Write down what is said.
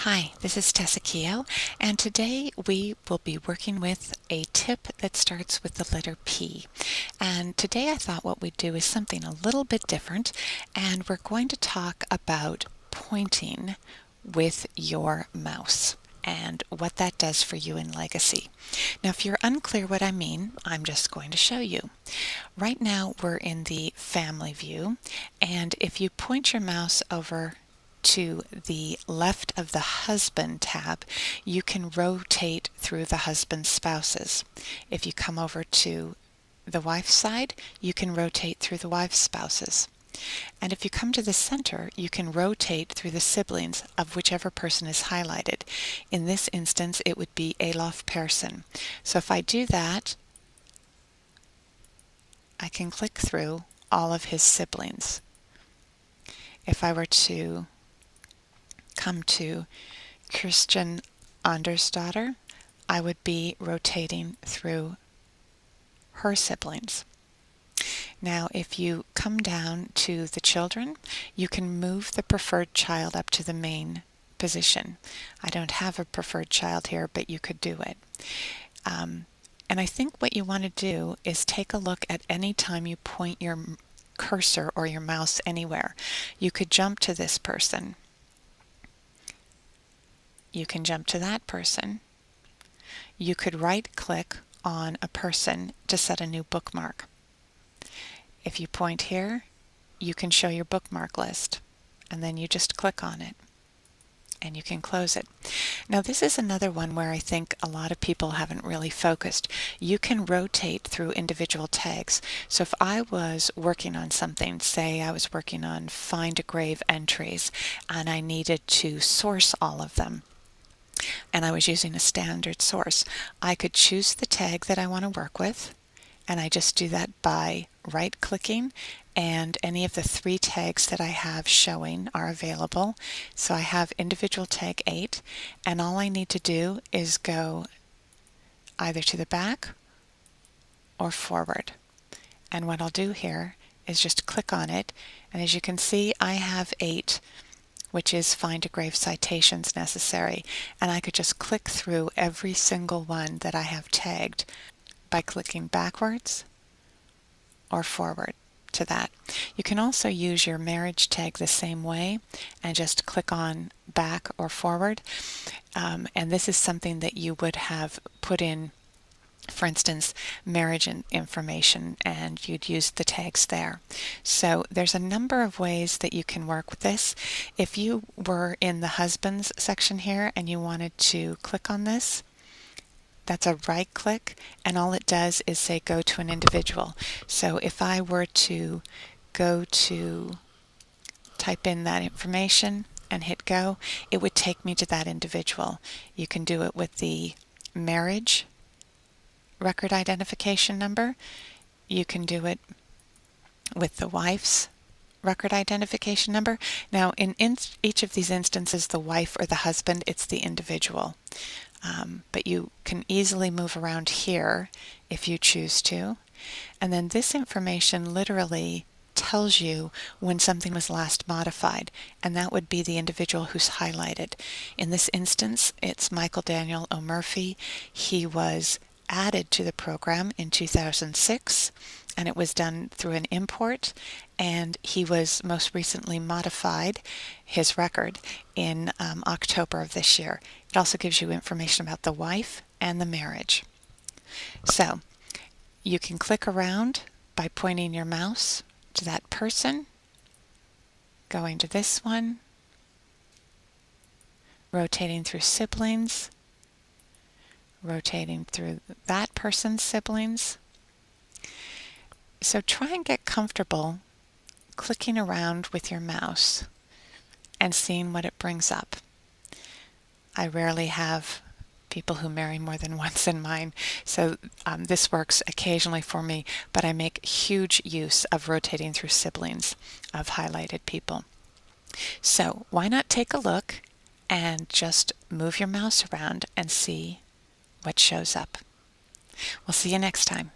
Hi, this is Tessa Keogh, and today we will be working with a tip that starts with the letter P. And today I thought what we'd do is something a little bit different, and we're going to talk about pointing with your mouse and what that does for you in Legacy. Now, if you're unclear what I mean, I'm just going to show you. Right now we're in the Family view, and if you point your mouse over to the left of the Husband tab, you can rotate through the husband's spouses. If you come over to the wife's side, you can rotate through the wife's spouses. And if you come to the center, you can rotate through the siblings of whichever person is highlighted. In this instance, it would be Alof Persson. So if I do that, I can click through all of his siblings. If I were to come to Christian Andersdotter, I would be rotating through her siblings. Now, if you come down to the children, you can move the preferred child up to the main position. I don't have a preferred child here, but you could do it. And I think what you want to do is take a look at any time you point your cursor or your mouse anywhere. You could jump to this person. You can jump to that person. You could right-click on a person to set a new bookmark. If you point here, you can show your bookmark list, and then you just click on it, and you can close it. Now, this is another one where I think a lot of people haven't really focused. You can rotate through individual tags. So if I was working on something, say I was working on Find a Grave entries, and I needed to source all of them, and I was using a standard source, I could choose the tag that I want to work with, and I just do that by right-clicking, and any of the 3 tags that I have showing are available. So I have individual tag 8, and all I need to do is go either to the back or forward. And what I'll do here is just click on it, and as you can see, I have 8, which is Find a Grave citations necessary, and I could just click through every single one that I have tagged by clicking backwards or forward to that. You can also use your marriage tag the same way and just click on back or forward, and this is something that you would have put in, for instance, marriage information, and you'd use the tags there. So there's a number of ways that you can work with this. If you were in the husbands section here and you wanted to click on this, that's a right click, and all it does is say go to an individual. So if I were to go to type in that information and hit go, it would take me to that individual. You can do it with the marriage record identification number. You can do it with the wife's record identification number. Now, in each of these instances, the wife or the husband, it's the individual. But you can easily move around here if you choose to. And then this information literally tells you when something was last modified, and that would be the individual who's highlighted. In this instance, it's Michael Daniel O'Murphy. He was added to the program in 2006, and it was done through an import, and he was most recently modified, his record, in October of this year. It also gives you information about the wife and the marriage. So you can click around by pointing your mouse to that person, going to this one, rotating through siblings, rotating through that person's siblings. So try and get comfortable clicking around with your mouse and seeing what it brings up. I rarely have people who marry more than once in mine, so this works occasionally for me, but I make huge use of rotating through siblings of highlighted people. So why not take a look and just move your mouse around and see what shows up. We'll see you next time.